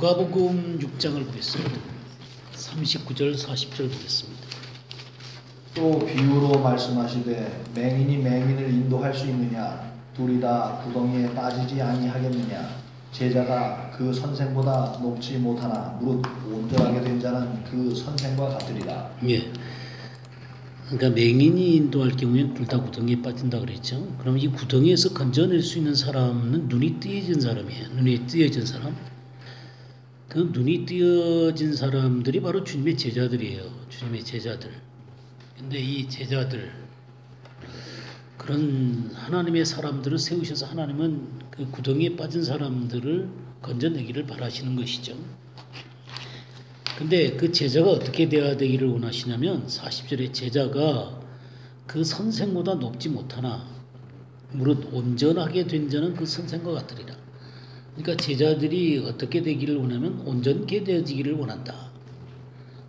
누가복음 6장을 보겠습니다. 39절 40절 보겠습니다. 또 비유로 말씀하시되 맹인이 맹인을 인도할 수 있느냐? 둘이 다 구덩이에 빠지지 아니하겠느냐? 제자가 그 선생보다 높지 못하나 무릇 온전하게 된 자는 그 선생과 같으리라. 예. 그러니까 맹인이 인도할 경우에는 둘 다 구덩이에 빠진다 그랬죠. 그럼 이 구덩이에서 건져낼 수 있는 사람은 눈이 띄어진 사람이에요. 눈이 띄어진 사람. 그 눈이 띄어진 사람들이 바로 주님의 제자들이에요. 주님의 제자들. 근데 이 제자들, 그런 하나님의 사람들을 세우셔서 하나님은 그 구덩이에 빠진 사람들을 건져내기를 바라시는 것이죠. 근데 그 제자가 어떻게 되어야 되기를 원하시냐면 40절에 제자가 그 선생보다 높지 못하나 무릇 온전하게 된 자는 그 선생과 같으리라. 그러니까 제자들이 어떻게 되기를 원하면 온전케 되어지기를 원한다.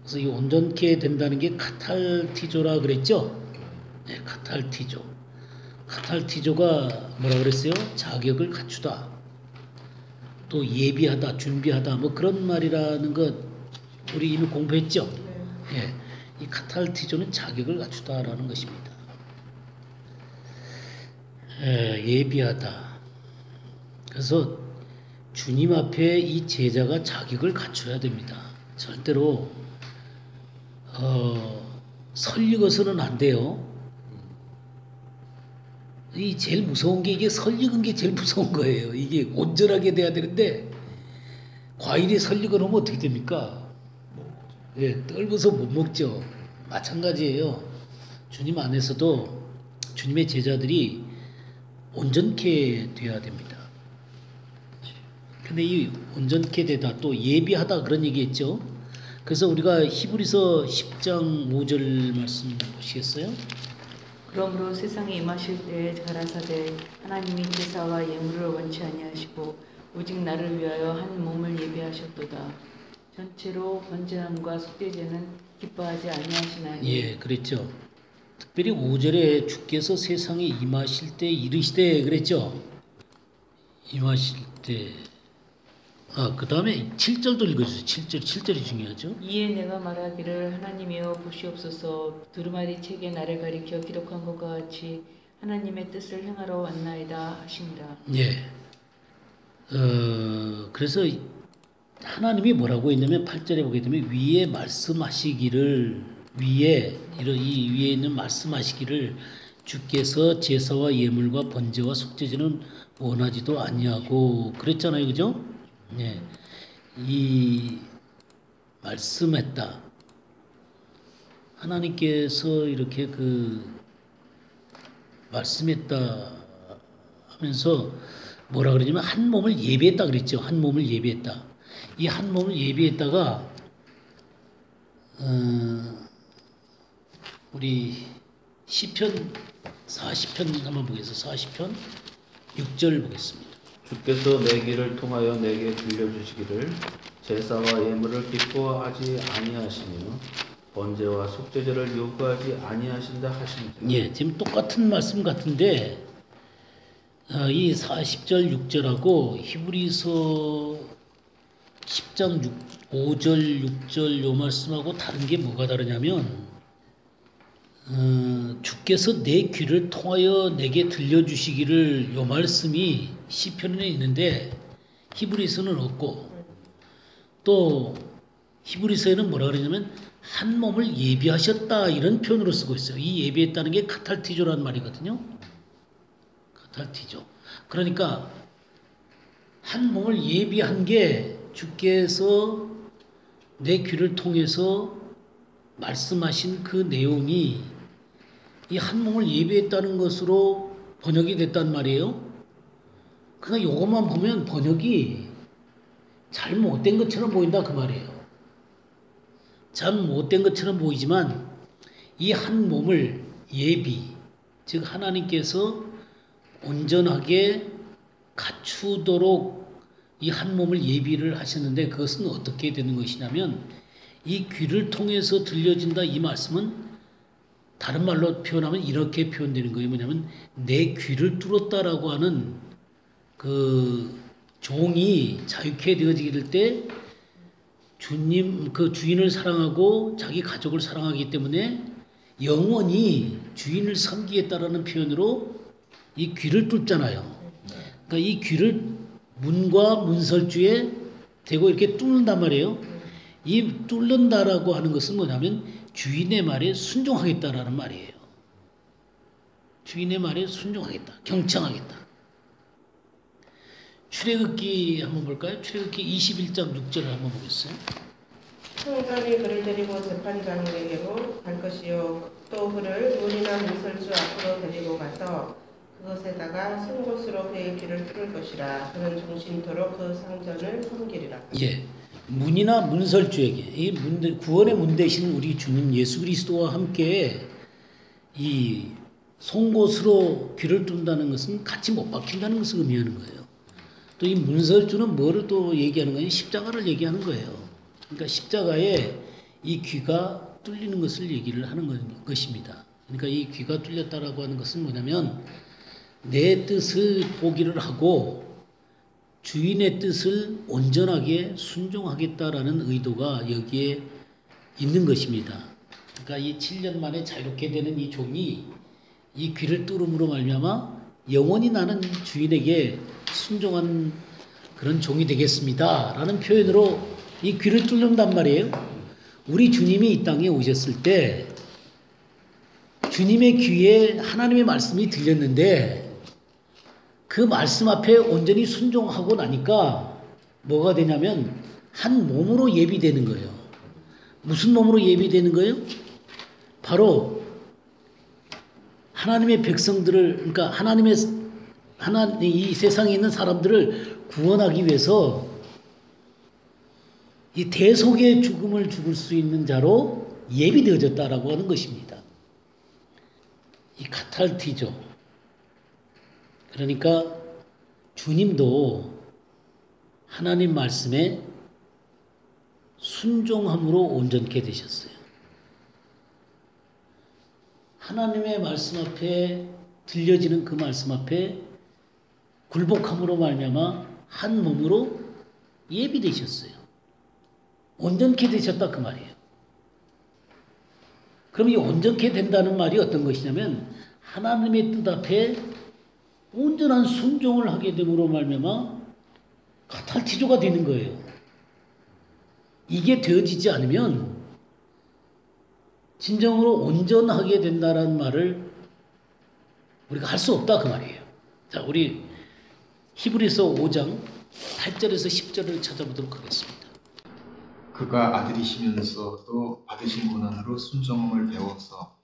그래서 이 온전케 된다는 게 카탈티조라 그랬죠. 네, 카탈티조. 카탈티조가 뭐라 그랬어요? 자격을 갖추다. 또 예비하다, 준비하다, 뭐 그런 말이라는 것 우리 이미 공부했죠. 예, 이 카탈티조는 자격을 갖추다라는 것입니다. 예비하다. 그래서 주님 앞에 이 제자가 자격을 갖춰야 됩니다. 절대로 설익어서는 안 돼요. 이 제일 무서운 게 이게 설익은 게 제일 무서운 거예요. 이게 온전하게 돼야 되는데 과일이 설익을 하면 어떻게 됩니까? 예, 떨궈서 못 먹죠. 마찬가지예요. 주님 안에서도 주님의 제자들이 온전케 돼야 됩니다. 근데 이 온전케 되다 또 예비하다 그런 얘기했죠. 그래서 우리가 히브리서 10장 5절 말씀 보시겠어요? 그러므로 세상에 임하실 때에 가라사대 하나님이 제사와 예물을 원치 아니하시고 오직 나를 위하여 한 몸을 예비하셨도다. 전체로 번제함과 속죄제는 기뻐하지 아니하시나니. 예, 그랬죠. 특별히 5절에 주께서 세상에 임하실 때 이르시되 그랬죠. 임하실 때. 그 다음에 7절도 읽어주세요. 7절이 중요하죠. 이에 내가 말하기를 하나님이여 보시옵소서 두루마리 책에 나를 가리켜 기록한 것과 같이 하나님의 뜻을 행하러 왔나이다 하시니라. 예. 그래서 하나님이 뭐라고 했냐면 8절에 보게 되면 위에 말씀하시기를 이 위에 있는 말씀하시기를 주께서 제사와 예물과 번제와 속죄제는 원하지도 아니하고 그랬잖아요. 그죠? 네. 이 말씀했다. 하나님께서 이렇게 말씀했다 하면서 뭐라 그러냐면 한 몸을 예비했다 그랬죠. 한 몸을 예비했다. 이 한 몸을 예비했다가 우리 시편 40편 한번 보겠습니다. 40편 6절 보겠습니다. 주께서 내 길을 통하여 내게 들려주시기를 제사와 예물을 기뻐하지 아니하시며 번제와 속죄제를 요구하지 아니하신다 하시니라. 예, 지금 똑같은 말씀 같은데 이 40절 6절하고 히브리서 10장 5절 6절 요 말씀하고 다른 게 뭐가 다르냐면 주께서 내 귀를 통하여 내게 들려주시기를 요 말씀이 시편에 있는데 히브리서는 없고 또 히브리서에는 뭐라 그러냐면 한 몸을 예비하셨다 이런 표현으로 쓰고 있어요. 이 예비했다는 게 카탈티조라는 말이거든요. 카탈티조. 그러니까 한 몸을 예비한 게 주께서 내 귀를 통해서 말씀하신 그 내용이 이 한 몸을 예비했다는 것으로 번역이 됐단 말이에요. 그러니까 이것만 보면 번역이 잘못된 것처럼 보인다 그 말이에요. 잘못된 것처럼 보이지만 이 한 몸을 예비, 즉 하나님께서 온전하게 갖추도록 이 한 몸을 예비를 하셨는데 그것은 어떻게 되는 것이냐면 이 귀를 통해서 들려진다 이 말씀은 다른 말로 표현하면 이렇게 표현되는 거예요. 뭐냐면 내 귀를 뚫었다라고 하는 그 종이 자유케 되어지게 될 때 주님 그 주인을 사랑하고 자기 가족을 사랑하기 때문에 영원히 주인을 섬기겠다라는 표현으로 이 귀를 뚫잖아요. 그러니까 이 귀를 문과 문설주에 대고 이렇게 뚫는단 말이에요. 이 뚫는다라고 하는 것은 뭐냐면 주인의 말에 순종하겠다라는 말이에요. 주인의 말에 순종하겠다. 경청하겠다. 출애굽기 한번 볼까요? 출애굽기 21장 6절을 한번 보겠어요. 형전이 그를 데리고 재판장에게로 갈 것이요 또 그를 문이나 문설주 앞으로 데리고 가서 그것에다가 쓴 곳으로 그의 귀를 뚫을 것이라. 그는 종신토록 그 상전을 섬기리라. 예, 문이나 문설주에게 이 구원의 문 대신 우리 주님 예수 그리스도와 함께 이 송곳으로 귀를 뚫는다는 것은 같이 못 박힌다는 것을 의미하는 거예요. 또 이 문설주는 뭐를 또 얘기하는 거예요? 십자가를 얘기하는 거예요. 그러니까 십자가에 이 귀가 뚫리는 것을 얘기를 하는 것입니다. 그러니까 이 귀가 뚫렸다라고 하는 것은 뭐냐면 내 뜻을 포기를 하고 주인의 뜻을 온전하게 순종하겠다라는 의도가 여기에 있는 것입니다. 그러니까 이 7년 만에 자유롭게 되는 이 종이 이 귀를 뚫음으로 말미암아 영원히 나는 주인에게 순종한 그런 종이 되겠습니다. 라는 표현으로 이 귀를 뚫는단 말이에요. 우리 주님이 이 땅에 오셨을 때 주님의 귀에 하나님의 말씀이 들렸는데 그 말씀 앞에 온전히 순종하고 나니까 뭐가 되냐면 한 몸으로 예비되는 거예요. 무슨 몸으로 예비되는 거예요? 바로 하나님의 백성들을, 그러니까 이 세상에 있는 사람들을 구원하기 위해서 이 대속의 죽음을 죽을 수 있는 자로 예비되어졌다라고 하는 것입니다. 이 카탈티죠. 그러니까 주님도 하나님 말씀에 순종함으로 온전케 되셨어요. 하나님의 말씀 앞에 들려지는 그 말씀 앞에 굴복함으로 말미암아 한 몸으로 예비되셨어요. 온전케 되셨다 그 말이에요. 그럼 이 온전케 된다는 말이 어떤 것이냐면 하나님의 뜻 앞에 온전한 순종을 하게 됨으로 말미암아 카탈티조가 되는 거예요. 이게 되어지지 않으면 진정으로 온전하게 된다는 말을 우리가 할 수 없다 그 말이에요. 자, 우리 히브리서 5장 8절에서 10절을 찾아보도록 하겠습니다. 그가 아들이시면서도 받으신 고난으로 순종함을 배워서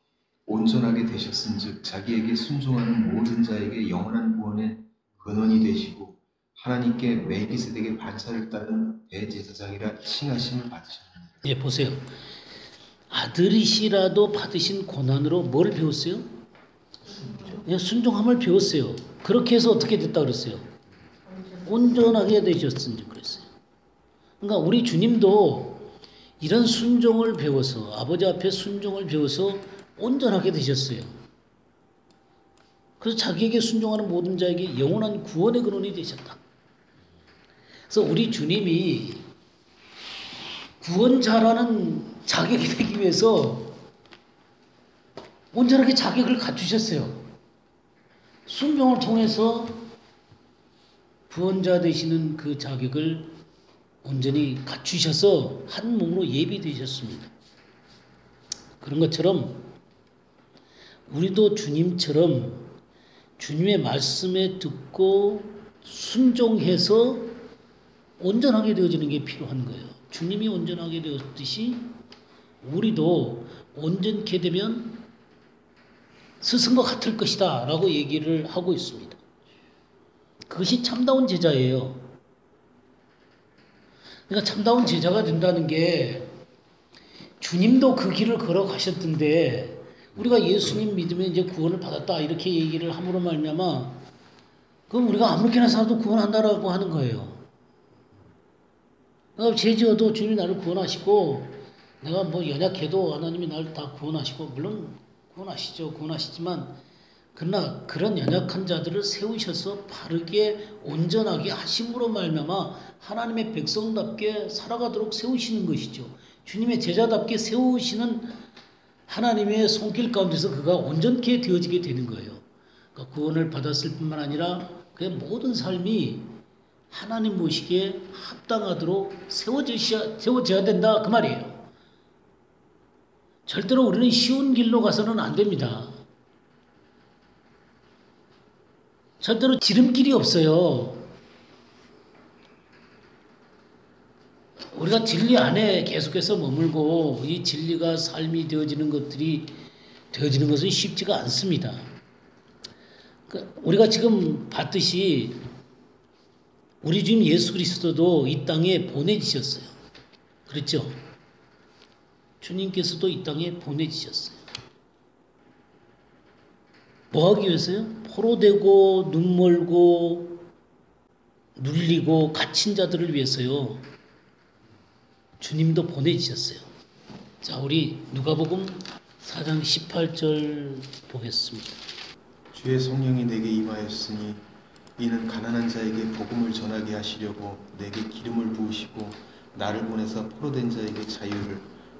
온전하게 되셨은즉 자기에게 순종하는 모든 자에게 영원한 구원의 근원이 되시고 하나님께 멜기세덱의 반차를 따른 대제사장이라 칭하심을 받으셨느니라. 예, 보세요. 아들이시라도 받으신 고난으로 뭘 배웠어요? 순종함을 배웠어요. 그렇게 해서 어떻게 됐다 그랬어요? 온전하게 되셨은지 그랬어요. 그러니까 우리 주님도 이런 순종을 배워서 아버지 앞에 순종을 배워서 온전하게 되셨어요. 그래서 자기에게 순종하는 모든 자에게 영원한 구원의 근원이 되셨다. 그래서 우리 주님이 구원자라는 자격이 되기 위해서 온전하게 자격을 갖추셨어요. 순종을 통해서 구원자 되시는 그 자격을 온전히 갖추셔서 한 몸으로 예비되셨습니다. 그런 것처럼 우리도 주님처럼 주님의 말씀에 듣고 순종해서 온전하게 되어지는 게 필요한 거예요. 주님이 온전하게 되었듯이 우리도 온전케 되면 스승과 같을 것이다 라고 얘기를 하고 있습니다. 그것이 참다운 제자예요. 그러니까 참다운 제자가 된다는 게 주님도 그 길을 걸어가셨던데 우리가 예수님 믿으면 이제 구원을 받았다 이렇게 얘기를 함으로 말미암아 그럼 우리가 아무렇게나 살아도 구원한다라고 하는 거예요. 그러니까 죄 지어도 주님이 나를 구원하시고 내가 뭐 연약해도 하나님이 나를 다 구원하시고 물론 구원하시죠. 구원하시지만 그러나 그런 연약한 자들을 세우셔서 바르게 온전하게 하심으로 말미암아 하나님의 백성답게 살아가도록 세우시는 것이죠. 주님의 제자답게 세우시는 하나님의 손길 가운데서 그가 온전케 되어지게 되는 거예요. 그러니까 구원을 받았을 뿐만 아니라 그의 모든 삶이 하나님 보시기에 합당하도록 세워져야 된다 그 말이에요. 절대로 우리는 쉬운 길로 가서는 안 됩니다. 절대로 지름길이 없어요. 우리가 진리 안에 계속해서 머물고 이 진리가 삶이 되어지는 것은 쉽지가 않습니다. 우리가 지금 봤듯이 우리 주님 예수 그리스도도 이 땅에 보내지셨어요. 그렇죠? 주님께서도 이 땅에 보내지셨어요. 뭐 하기 위해서요? 포로되고 눈멀고 눌리고 갇힌 자들을 위해서요. 주님도 보내주셨어요. 자, 우리 누가복음 4장 18절 보겠습니다. 주의 성령이 내게 임하였으니 이는 가난한 자에게 복음을 전하게 하시려고 내게 기름을 부으시고 나를 보내서 포로된 자에게 자유를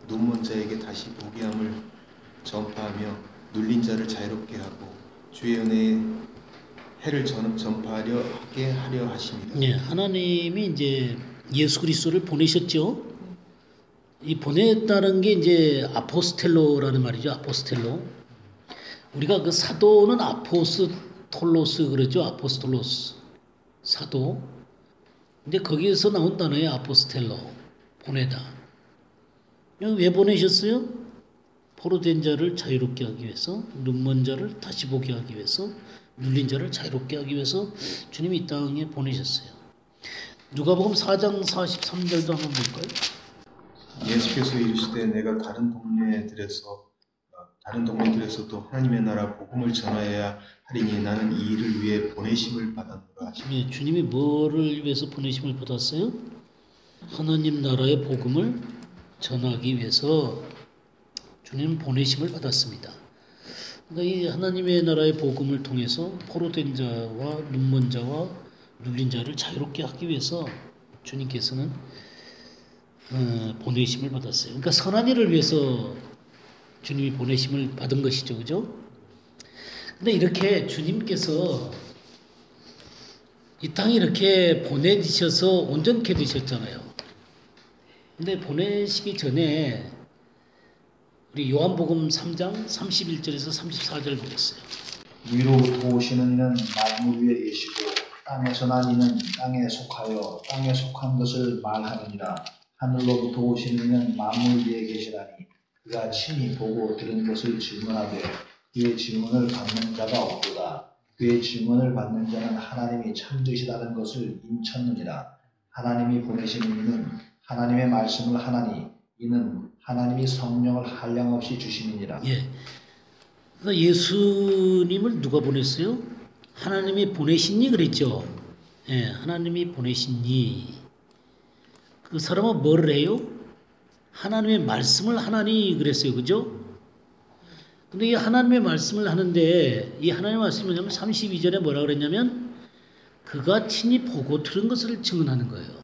눈먼 자에게 다시 보게 함을 전파하며 눌린 자를 자유롭게 하고 주의 은혜의 해를 전파하려 하게 하려 하십니다. 네, 하나님이 이제 예수 그리스도를 보내셨죠. 이 보냈다는 게 이제 아포스텔로라는 말이죠. 아포스텔로. 우리가 그 사도는 아포스톨로스 그러죠. 아포스톨로스 사도. 근데 거기에서 나온 단어예요. 아포스텔로 보내다. 왜 보내셨어요? 포로된 자를 자유롭게 하기 위해서, 눈먼 자를 다시 보게 하기 위해서, 눌린 자를 자유롭게 하기 위해서 주님이 이 땅에 보내셨어요. 누가복음 4장 43절도 한번 볼까요? 예수께서 이르시되 내가 다른 동네들에서도 하나님의 나라 복음을 전하여야 하리니 나는 이 일을 위해 보내심을 받았노라 하시니. 네, 주님이 뭐를 위해서 보내심을 받았어요? 하나님 나라의 복음을 전하기 위해서 주님은 보내심을 받았습니다. 그러니까 이 하나님의 나라의 복음을 통해서 포로된 자와 눈먼 자와 눌린 자를 자유롭게 하기 위해서 주님께서는 보내심을 받았어요. 그러니까 선한 일을 위해서 주님이 보내심을 받은 것이죠. 그죠? 근데 이렇게 주님께서 이 땅에 이렇게 보내주셔서 온전케 되셨잖아요. 근데 보내시기 전에 우리 요한복음 3장 31절에서 34절 보겠어요. 위로부터 오시는 이는 만물 위에 계시고 땅에서 난 이는 땅에 속하여 땅에 속한 것을 말하느니라. 하늘로부터 오시는 이는 만물 위에 계시라니 그가 친히 보고 들은 것을 질문하되 그의 질문을 받는 자가 없도다. 그의 질문을 받는 자는 하나님이 참되시다는 것을 인쳤느니라. 하나님이 보내시는 이는 하나님의 말씀을 하나니 이는 하나님이 성령을 한량없이 주시느니라. 예. 그러니까 예수님을 누가 보냈어요? 하나님이 보내시니 그랬죠. 예, 하나님이 보내시니. 그 사람은 뭐를 해요? 하나님의 말씀을 하나니 그랬어요. 그죠? 근데 이 하나님의 말씀을 하는데 이 하나님의 말씀이 뭐냐면 32절에 뭐라 그랬냐면 그가 친히 보고 들은 것을 증언하는 거예요.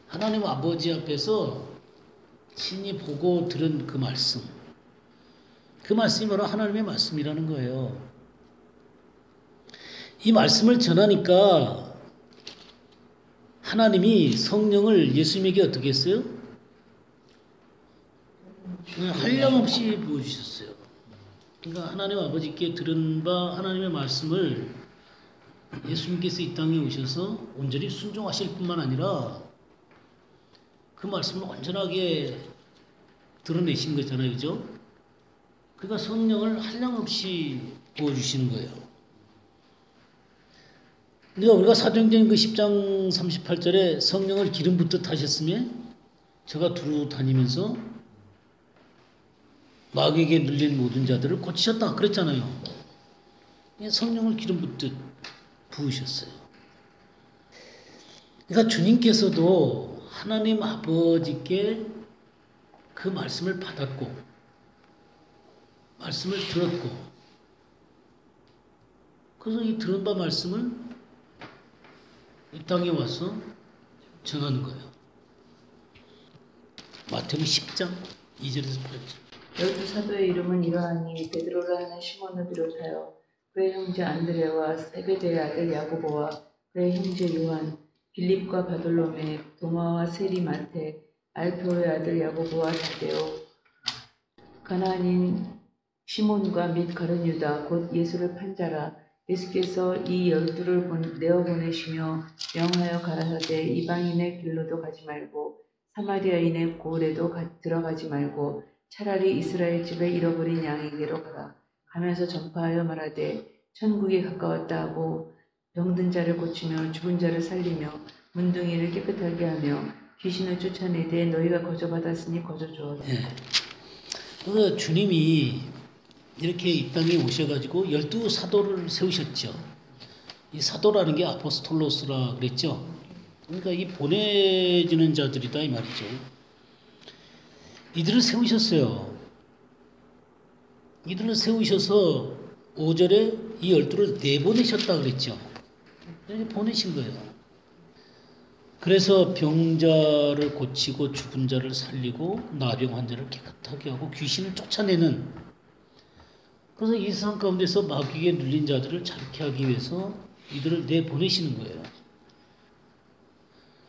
하나님 아버지 앞에서 친히 보고 들은 그 말씀. 그 말씀이 바로 하나님의 말씀이라는 거예요. 이 말씀을 전하니까 하나님이 성령을 예수님에게 어떻게 했어요? 한량없이 부어주셨어요. 그러니까 하나님 아버지께 들은 바 하나님의 말씀을 예수님께서 이 땅에 오셔서 온전히 순종하실 뿐만 아니라 그 말씀을 온전하게 드러내신 거잖아요. 그죠? 그러니까 성령을 한량없이 부어주시는 거예요. 그러니까 우리가 사도행전 그 10장 38절에 성령을 기름 붓듯 하셨으며 저가 두루 다니면서 마귀에게 눌린 모든 자들을 고치셨다 그랬잖아요. 성령을 기름 붓듯 부으셨어요. 그러니까 주님께서도 하나님 아버지께 그 말씀을 받았고 말씀을 들었고 그래서 이 들은 바 말씀을 이 땅에 와서 전하는 거예요. 마태복음 10장 2절에서 8절. 열두 사도의 이름은 이러하니 베드로라 하는 시몬을 비롯하여 그의 형제 안드레와 세베대의 아들 야고보와 그의 형제 요한, 빌립과 바돌로메, 도마와 세리 마테, 알페오의 아들 야고보와 다데오, 가나안인 시몬과 및 가룟 유다 곧 예수를 판 자라. 예수께서 이 12를 내어 보내시며 명하여 가라사대 이방인의 길로도 가지 말고 사마리아인의 고을에도 들어가지 말고 차라리 이스라엘 집에 잃어버린 양에게로 가라. 가면서 전파하여 말하되 천국이 가까웠다 하고 병든 자를 고치며 죽은 자를 살리며 문둥이를 깨끗하게 하며 귀신을 쫓아내되 너희가 거저받았으니 거저주어라. 예. 그래서 주님이 이렇게 이 땅에 오셔가지고 12사도를 세우셨죠. 이 사도라는 게 아포스톨로스라 그랬죠. 그러니까 이 보내지는 자들이다 이 말이죠. 이들을 세우셨어요. 이들을 세우셔서 5절에 이 12를 내보내셨다 그랬죠. 보내신 거예요. 그래서 병자를 고치고 죽은 자를 살리고 나병 환자를 깨끗하게 하고 귀신을 쫓아내는, 그래서 이 세상 가운데서 마귀에 눌린 자들을 자유케 하기 위해서 이들을 내보내시는 거예요.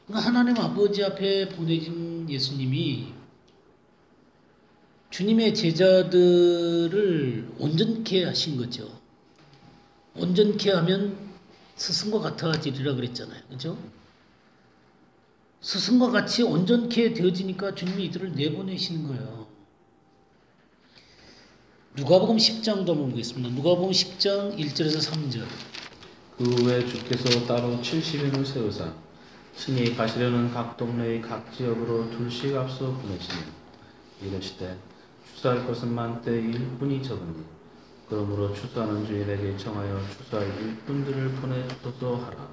그러니까 하나님 아버지 앞에 보내진 예수님이 주님의 제자들을 온전케 하신 거죠. 온전케 하면 스승과 같아지리라 그랬잖아요. 그죠? 스승과 같이 온전케 되어지니까 주님이 이들을 내보내시는 거예요. 누가복음 10장도 한번 보겠습니다. 누가복음 10장 1절에서 3절. 그 후에 주께서 따로 70인을 세우사 친히 가시려는 각 동네의 각 지역으로 둘씩 앞서 보내시니 이르시되 추수할 것은 많되 일꾼이 적으니 그러므로 추수하는 주인에게 청하여 추수할 일꾼들을 보내소서 하라.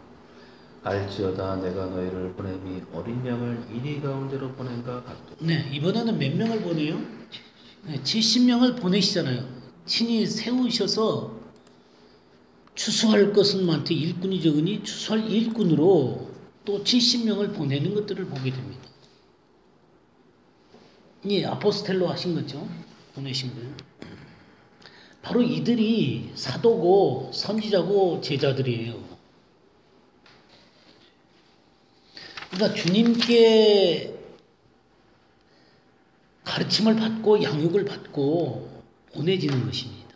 알지어다 내가 너희를 보냄이 어린 양을 이리 가운데로 보낸가 같도다. 네, 이번에는 몇 명을 보내요? 네, 70명을 보내시잖아요. 친히 세우셔서 추수할 것은 많되 일꾼이 적으니 추수할 일꾼으로 또 70명을 보내는 것들을 보게 됩니다. 이 아포스텔로 하신 거죠. 보내신 거예요. 바로 이들이 사도고 선지자고 제자들이에요. 그러니까 주님께 가르침을 받고 양육을 받고 보내지는 것입니다.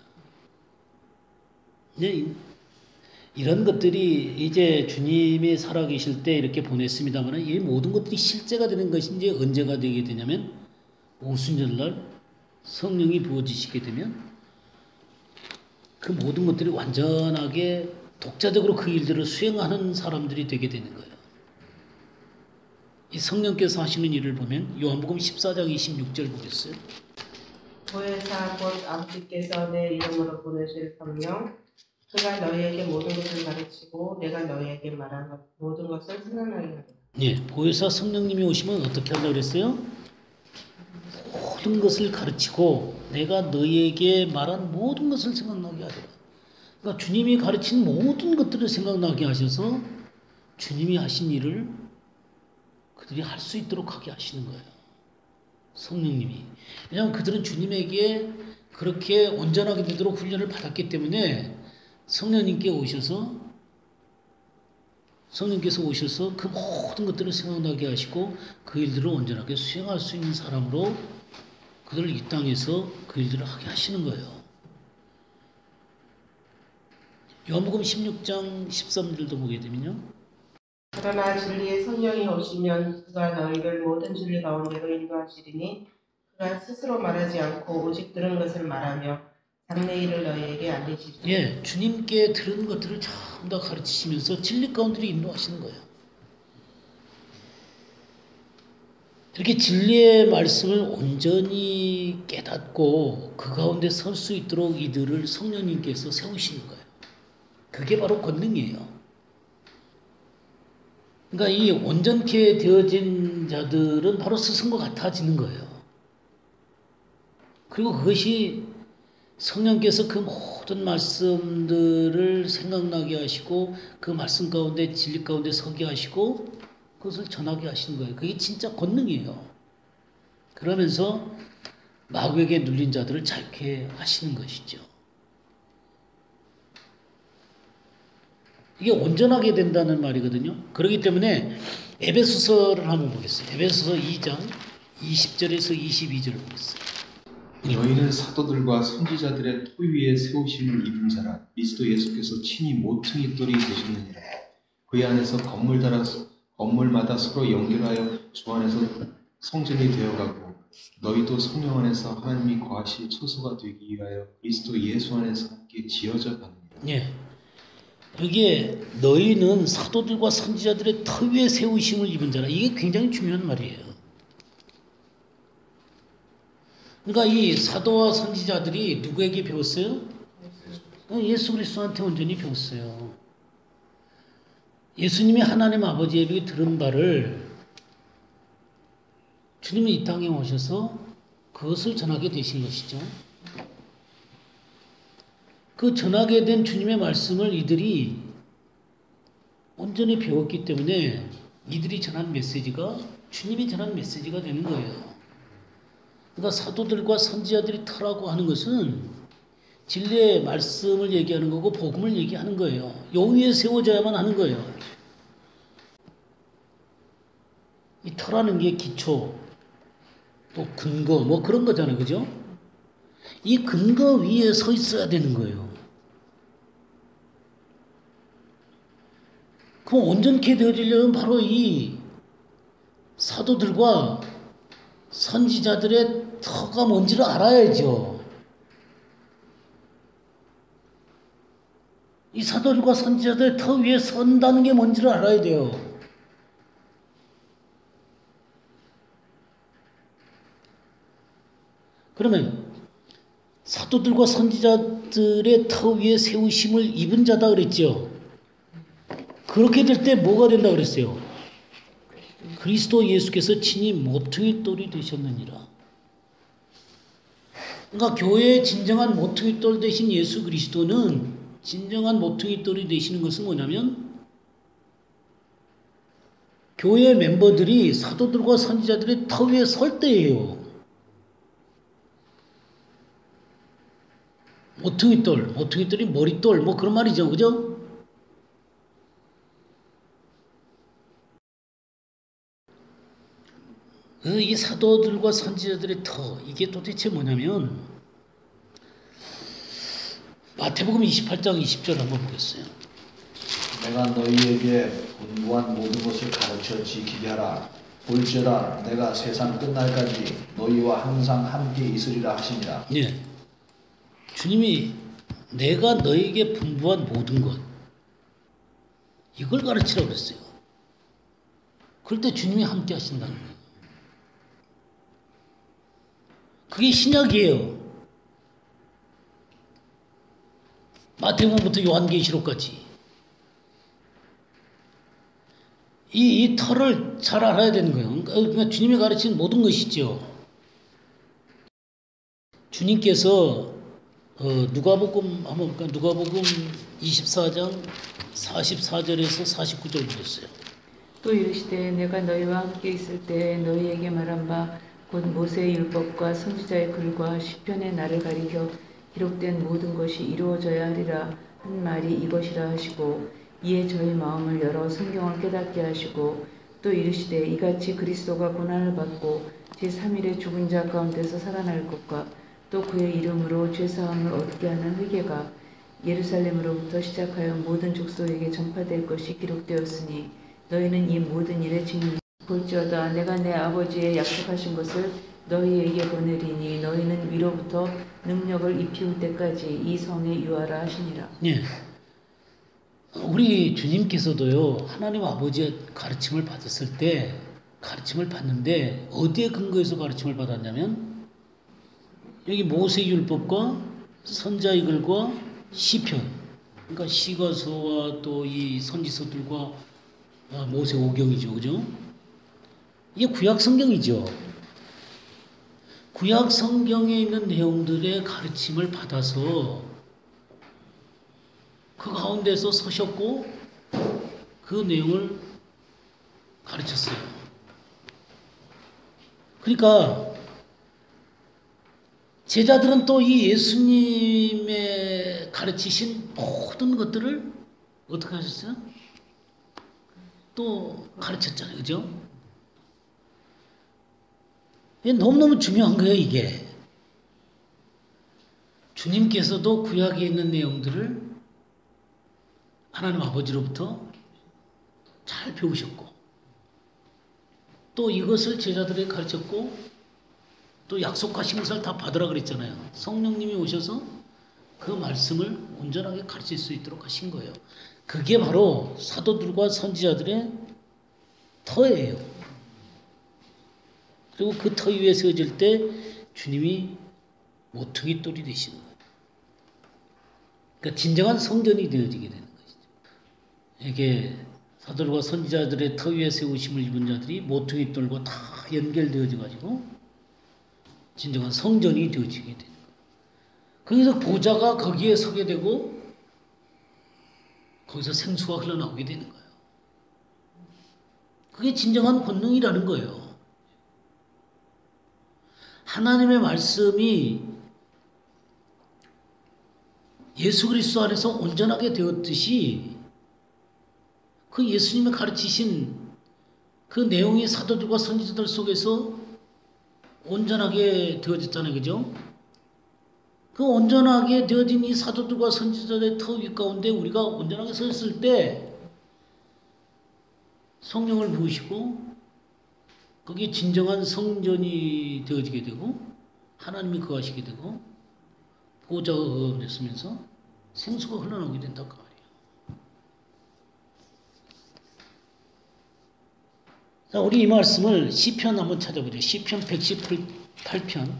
이런 것들이 이제 주님이 살아계실 때 이렇게 보냈습니다만 이 모든 것들이 실제가 되는 것이 이제 언제가 되게 되냐면 오순절날 성령이 부어지시게 되면 그 모든 것들이 완전하게 독자적으로 그 일들을 수행하는 사람들이 되게 되는 거예요. 이 성령께서 하시는 일을 보면 요한복음 14장 26절 보겠어요. 보혜사 곧 아버지께서 내 이름으로 보내실 성령 그가 너희에게 모든 것을 가르치고 내가 너희에게 말한 모든 것을 생각나게 하리라. 예, 보혜사 성령님이 오시면 어떻게 하려고 그랬어요? 모든 것을 가르치고 내가 너희에게 말한 모든 것을 생각나게 하리라. 그러니까 주님이 가르친 모든 것들을 생각나게 하셔서 주님이 하신 일을 그들이 할 수 있도록 하게 하시는 거예요. 성령님이. 왜냐하면 그들은 주님에게 그렇게 온전하게 되도록 훈련을 받았기 때문에 성령께서 오셔서 그 모든 것들을 생각나게 하시고 그 일들을 온전하게 수행할 수 있는 사람으로 그들을 이 땅에서 그 일들을 하게 하시는 거예요. 요한복음 16장 13절도 보게 되면요. 그러나 진리의 성령이 오시면 그가 너희를 모든 진리 가운데로 인도하시리니 그가 스스로 말하지 않고 오직 들은 것을 말하며 장래 일을 너희에게 알리시리라. 예, 주님께 들은 것들을 전부 다 가르치시면서 진리 가운데로 인도하시는 거예요. 이렇게 진리의 말씀을 온전히 깨닫고 그 가운데 설 수 있도록 이들을 성령님께서 세우시는 거예요. 그게 바로 권능이에요. 그러니까 이 온전케 되어진 자들은 바로 스승과 같아지는 거예요. 그리고 그것이 성령께서 그 모든 말씀들을 생각나게 하시고 그 말씀 가운데 진리 가운데 서게 하시고 그것을 전하게 하시는 거예요. 그게 진짜 권능이에요. 그러면서 마귀에게 눌린 자들을 자유케 하시는 것이죠. 이게 온전하게 된다는 말이거든요. 그렇기 때문에 에베소서를 한번 보겠어요. 에베소서 2장 20절에서 22절을 보겠어요. 너희는 사도들과 선지자들의 토 위에 세우심을 입은 자라. 그리스도 예수께서 친히 모퉁이 돌이 되셨느니라. 그의 안에서 건물마다 서로 연결하여 주 안에서 성전이 되어가고 너희도 성령 안에서 하나님이 거하실 처소가 되기 위하여 그리스도 예수 안에서 함께 지어져 가느니라. 예. 여기에 너희는 사도들과 선지자들의 터 위에 세우심을 입은 자라. 이게 굉장히 중요한 말이에요. 그러니까 이 사도와 선지자들이 누구에게 배웠어요? 예수 그리스도한테 온전히 배웠어요. 예수님이 하나님 아버지에게 들은 바를 주님이 이 땅에 오셔서 그것을 전하게 되신 것이죠. 그 전하게 된 주님의 말씀을 이들이 온전히 배웠기 때문에 이들이 전한 메시지가 주님이 전한 메시지가 되는 거예요. 그러니까 사도들과 선지자들이 터라고 하는 것은 진리의 말씀을 얘기하는 거고 복음을 얘기하는 거예요. 요 위에 세워져야만 하는 거예요. 이 터라는 게 기초, 또 근거 뭐 그런 거잖아요. 그죠? 이 근거 위에 서 있어야 되는 거예요. 그럼 온전케 되어지려면 바로 이 사도들과 선지자들의 터가 뭔지를 알아야죠. 이 사도들과 선지자들의 터 위에 선다는 게 뭔지를 알아야 돼요. 그러면 사도들과 선지자들의 터 위에 세우심을 입은 자다 그랬죠. 그렇게 될 때 뭐가 된다 그랬어요? 그리스도 예수께서 친히 모퉁이 돌이 되셨느니라. 그러니까 교회의 진정한 모퉁이 돌 되신 예수 그리스도는 진정한 모퉁이 돌이 되시는 것은 뭐냐면 교회 멤버들이 사도들과 선지자들의 터 위에 설 때예요. 모퉁이 돌이 머릿돌 뭐 그런 말이죠. 그죠? 이 사도들과 선지자들의 터, 이게 도대체 뭐냐면 마태복음 28장 20절 한번 보겠어요. 내가 너희에게 분부한 모든 것을 가르쳐 지키게 하라. 볼지어다 내가 세상 끝날까지 너희와 항상 함께 있으리라 하시니라. 예. 주님이 내가 너에게 분부한 모든 것 이걸 가르치라고 그랬어요. 그럴 때 주님이 함께 하신다는 거예요. 그게 신약이에요. 마태복음부터 요한계시록까지. 이 터를 잘 알아야 되는 거예요. 그러니까 주님이 가르친 모든 것이죠. 주님께서 누가복음 한번 볼까요? 누가복음 24장 44절에서 49절 보셨어요. 또 이르시되 내가 너희와 함께 있을 때 너희에게 말한 바 곧 모세의 율법과 선지자의 글과 시편의 날을 가리켜 기록된 모든 것이 이루어져야 하리라 한 말이 이것이라 하시고 이에 저희 마음을 열어 성경을 깨닫게 하시고 또 이르시되 이같이 그리스도가 고난을 받고 제3일에 죽은 자 가운데서 살아날 것과 또 그의 이름으로 죄사함을 얻게 하는 회개가 예루살렘으로부터 시작하여 모든 족속에게 전파될 것이 기록되었으니 너희는 이 모든 일의 증인. 볼지어다 내가 내 아버지의 약속하신 것을 너희에게 보내리니 너희는 위로부터 능력을 입히울 때까지 이 성에 유하라 하시니라. 예. 우리 주님께서도요 하나님 아버지의 가르침을 받았을 때 가르침을 받는데 어디에 근거해서 가르침을 받았냐면 여기 모세율법과 선지자의 글과 시편, 그러니까 시가서와 또 이 선지서들과 모세 오경이죠, 그죠? 이게 구약 성경이죠. 구약 성경에 있는 내용들의 가르침을 받아서 그 가운데서 서셨고 그 내용을 가르쳤어요. 그러니까 제자들은 또 이 예수님의 가르치신 모든 것들을 어떻게 하셨어요? 또 가르쳤잖아요. 그죠? 이게 너무너무 중요한 거예요, 이게. 주님께서도 구약에 있는 내용들을 하나님 아버지로부터 잘 배우셨고, 또 이것을 제자들에게 가르쳤고, 또 약속하신 것을 다 받으라 그랬잖아요. 성령님이 오셔서 그 말씀을 온전하게 가르칠 수 있도록 하신 거예요. 그게 바로 사도들과 선지자들의 터예요. 그리고 그 터 위에 세워질 때 주님이 모퉁이 돌이 되시는 거예요. 그러니까 진정한 성전이 되어지게 되는 것이죠. 이게 사도들과 선지자들의 터 위에 세우심을 입은 자들이 모퉁이 돌과 다 연결되어져 가지고 진정한 성전이 되어지게 되는 거예요. 거기서 보좌가 거기에 서게 되고 거기서 생수가 흘러나오게 되는 거예요. 그게 진정한 권능이라는 거예요. 하나님의 말씀이 예수 그리스도 안에서 온전하게 되었듯이 그 예수님이 가르치신 그 내용이 사도들과 선지자들 속에서 온전하게 되어졌잖아요. 그죠? 그 온전하게 되어진 이 사도들과 선지자들의 터 위 가운데 우리가 온전하게 서 있을 때 성령을 부으시고 거기에 진정한 성전이 되어지게 되고 하나님이 거하시게 되고 보좌가 됐으면서 생수가 흘러나오게 된다고 말이에요. 자, 우리 이 말씀을 시편 한번 찾아보죠. 시편 118편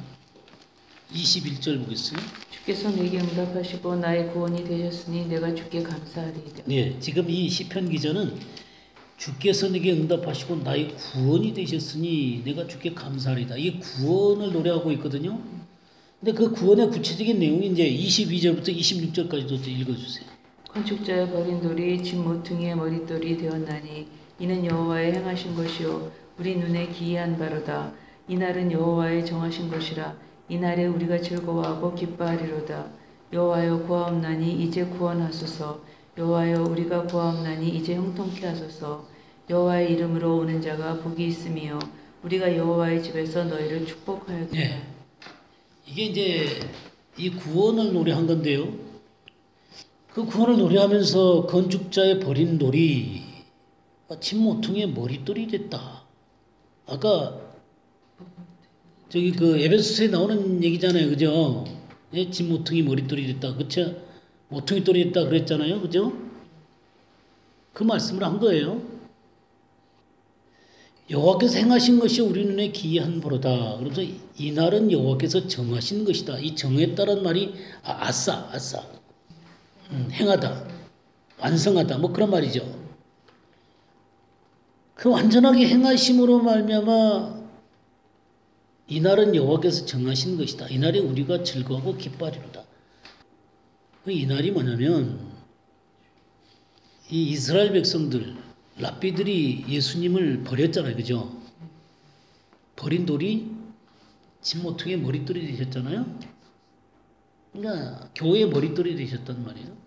21절 보겠어요. 주께서 내게 응답하시고 나의 구원이 되셨으니 내가 주께 감사하리이다. 네, 지금 이 시편 기자는 주께서 내게 응답하시고 나의 구원이 되셨으니 내가 주께 감사하리이다. 이 구원을 노래하고 있거든요. 근데 그 구원의 구체적인 내용이 이제 22절부터 26절까지도 읽어주세요. 건축자의 버린 돌이 진 모퉁이의 머릿돌이 되었나니 이는 여호와의 행하신 것이요 우리 눈에 기이한 바로다. 이날은 여호와의 정하신 것이라. 이날에 우리가 즐거워하고 기뻐하리로다. 여호와여 구하옵나니 이제 구원하소서. 여호와여 우리가 구하옵나니 이제 형통케 하소서. 여호와의 이름으로 오는 자가 복이 있으며 우리가 여호와의 집에서 너희를 축복하였구나. 네. 이게 이제 이 구원을 노래한 건데요. 그 구원을 노래하면서 건축자의 버린 돌이 진 모퉁이의 머릿돌이 됐다. 아까 저기 그 에베소서에 나오는 얘기잖아요. 그죠? 예, 진 모퉁이 머릿돌이 됐다. 그쵸? 모퉁이 돌이 됐다 그랬잖아요. 그죠? 그 말씀을 한 거예요. 여호와께서 행하신 것이 우리 눈에 기이한 바로다. 그래서 이날은 여호와께서 정하신 것이다. 이 정했다는 말이 아싸 행하다, 완성하다 뭐 그런 말이죠. 그 완전하게 행하심으로 말미암아 이날은 여호와께서 정하신 것이다. 이날에 우리가 즐거워하고 기뻐하리로다. 이날이 뭐냐면 이 이스라엘 백성들 랍비들이 예수님을 버렸잖아요. 그죠? 버린 돌이 진모퉁이의 머릿돌이 되셨잖아요. 그러니까 교회의 머릿돌이 되셨단 말이에요.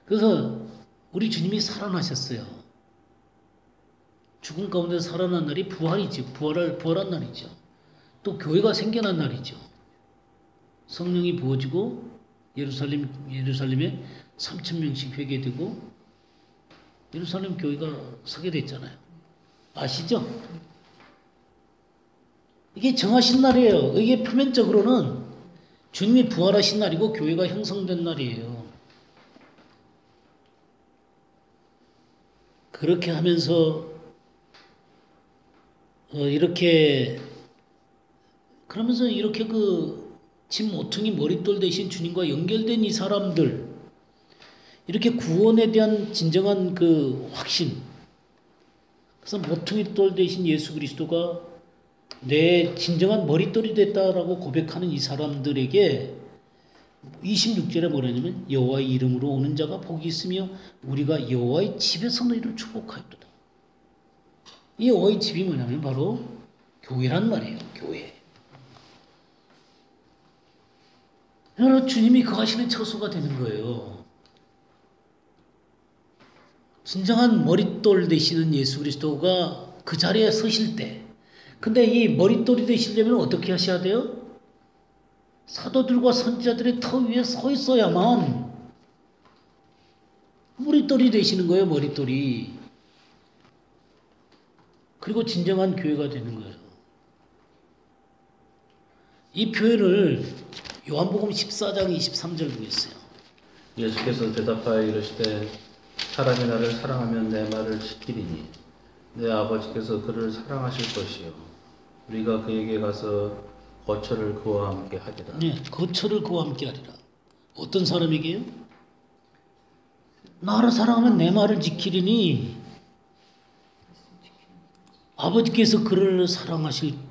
그래서 우리 주님이 살아나셨어요. 죽음 가운데 살아난 날이 부활이죠. 부활한 날이죠. 또 교회가 생겨난 날이죠. 성령이 부어지고 예루살렘에 3,000명씩 회개되고 예루살렘 교회가 서게 됐잖아요. 아시죠? 이게 정하신 날이에요. 이게 표면적으로는 주님이 부활하신 날이고 교회가 형성된 날이에요. 그렇게 하면서 그러면서 이렇게 그 진 모퉁이 머릿돌 대신 주님과 연결된 이 사람들, 이렇게 구원에 대한 진정한 그 확신, 그래서 모퉁이 돌 대신 예수 그리스도가 내 진정한 머릿돌이 됐다라고 고백하는 이 사람들에게 26절에 뭐라냐면 여호와의 이름으로 오는 자가 복이 있으며 우리가 여호와의 집에서 너희를 축복하였도다. 이 여호와의 집이 뭐냐면 바로 교회란 말이에요. 교회. 그러나 주님이 거하시는 처소가 되는 거예요. 진정한 머릿돌 되시는 예수 그리스도가 그 자리에 서실 때, 근데 이 머릿돌이 되시려면 어떻게 하셔야 돼요? 사도들과 선지자들의 터 위에 서 있어야만 머릿돌이 되시는 거예요. 머릿돌이. 그리고 진정한 교회가 되는 거예요. 이 표현을 요한복음 14장 23절 보겠어요. 예수께서 대답하여 이르시되 사람이 나를 사랑하면 내 말을 지키리니 내 아버지께서 그를 사랑하실 것이요 우리가 그에게 가서 거처를 그와 함께 하리라. 네, 거처를 그와 함께 하리라. 어떤 사람에게요? 나를 사랑하면 내 말을 지키리니 아버지께서 그를 사랑하시면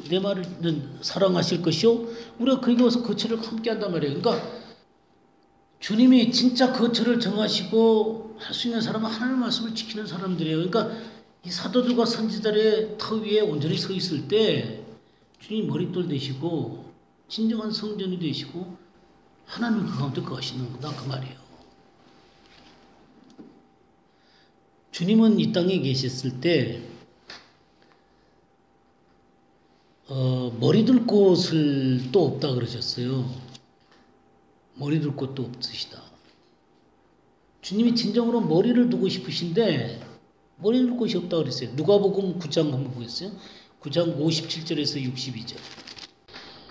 내 말을 사랑하실 것이요 우리가 그에게 와서 거처를 함께 한단 말이에요. 그러니까 주님이 진짜 거처를 정하시고 할 수 있는 사람은 하나님의 말씀을 지키는 사람들이에요. 그러니까 이 사도들과 선지자들의 터 위에 온전히 서 있을 때 주님이 머릿돌 되시고 진정한 성전이 되시고 하나님 그 가운데 거하시는 거다 그 말이에요. 주님은 이 땅에 계셨을 때 머리 둘 곳을 또 없다 그러셨어요. 머리 둘 곳도 없으시다. 주님이 진정으로 머리를 두고 싶으신데 머리 둘 곳이 없다 그랬어요. 누가복음 9장 한번 보겠어요. 9장 57절에서 62절.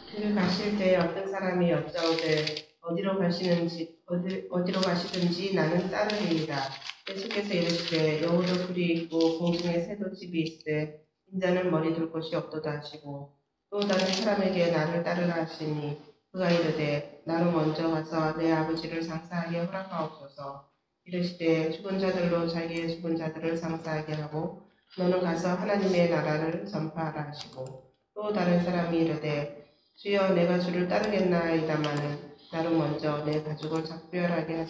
길을 가실 때 어떤 사람이 여짜오되 어디로 가시든지 나는 따르리이다. 예수께서 이르시되 여우도 굴이 있고 공중에 새도 집이 있으되 인자는 머리 둘 곳이 없도다 하시고 또 다른 사람에게 나를 따르라 하시니 그가 이르되 나로 먼저 가서 내 아버지를 상사하게 허락하옵소서. 이르시되 죽은 자들로 자기의 죽은 자들을 상사하게 하고 너는 가서 하나님의 나라를 전파하라 하시고 또 다른 사람이 이르되 주여 내가 주를 따르겠나이다마는 나로 먼저 내 가족을 작별하게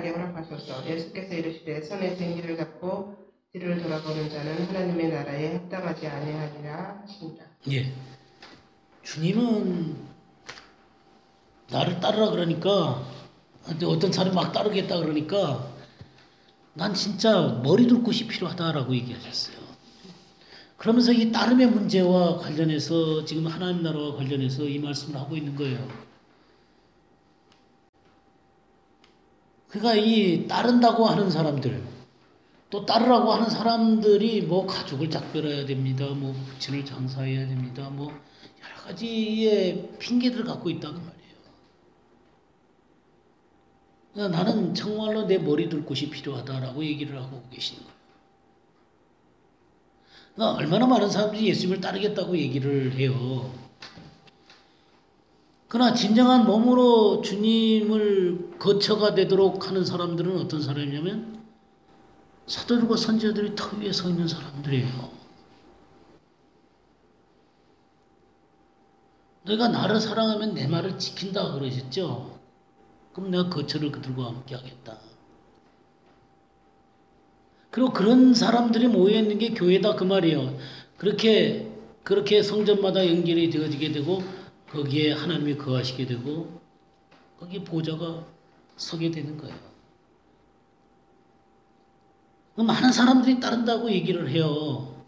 허락하소서. 예수께서 이르시되 손에 쟁기를 잡고 뒤를 돌아보는 자는 하나님의 나라에 합당하지 아니하리라 하신다. 예. 주님은 나를 따르라 그러니까 어떤 사람이 막 따르겠다 그러니까 난 진짜 머리 둘 곳이 필요하다라고 얘기하셨어요. 그러면서 이 따름의 문제와 관련해서 지금 하나님 나라와 관련해서 이 말씀을 하고 있는 거예요. 그러니까 이 따른다고 하는 사람들, 또 따르라고 하는 사람들이 뭐 가족을 작별해야 됩니다, 뭐 부친을 장사해야 됩니다, 뭐 여러 가지의 핑계들을 갖고 있다는 말이에요. 그러니까 나는 정말로 내 머리 둘 곳이 필요하다라고 얘기를 하고 계시는 거예요. 그러니까 얼마나 많은 사람들이 예수님을 따르겠다고 얘기를 해요. 그러나 진정한 몸으로 주님을 거처가 되도록 하는 사람들은 어떤 사람이냐면 사도들과 선지자들이 터 위에 서 있는 사람들이에요. 너희가 나를 사랑하면 내 말을 지킨다 그러셨죠? 그럼 내가 거처를 그들과 함께 하겠다. 그리고 그런 사람들이 모여있는 게 교회다 그 말이에요. 그렇게 성전마다 연결이 되어지게 되고 거기에 하나님이 거하시게 되고 거기에 보좌가 서게 되는 거예요. 많은 사람들이 따른다고 얘기를 해요.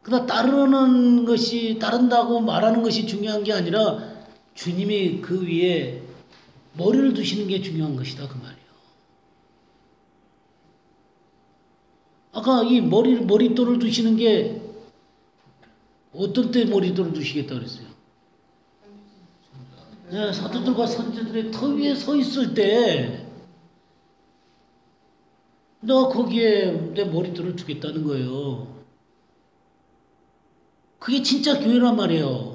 그러나 따른다고 말하는 것이 중요한 게 아니라 주님이 그 위에 머리를 두시는 게 중요한 것이다 그 말이에요. 아까 이 머릿돌을 두시는 게 어떤 때 머릿돌을 두시겠다 그랬어요? 네, 사도들과 선지자들의 터 위에 서 있을 때 내가 거기에 내 머릿돌을 두겠다는 거예요. 그게 진짜 교회란 말이에요.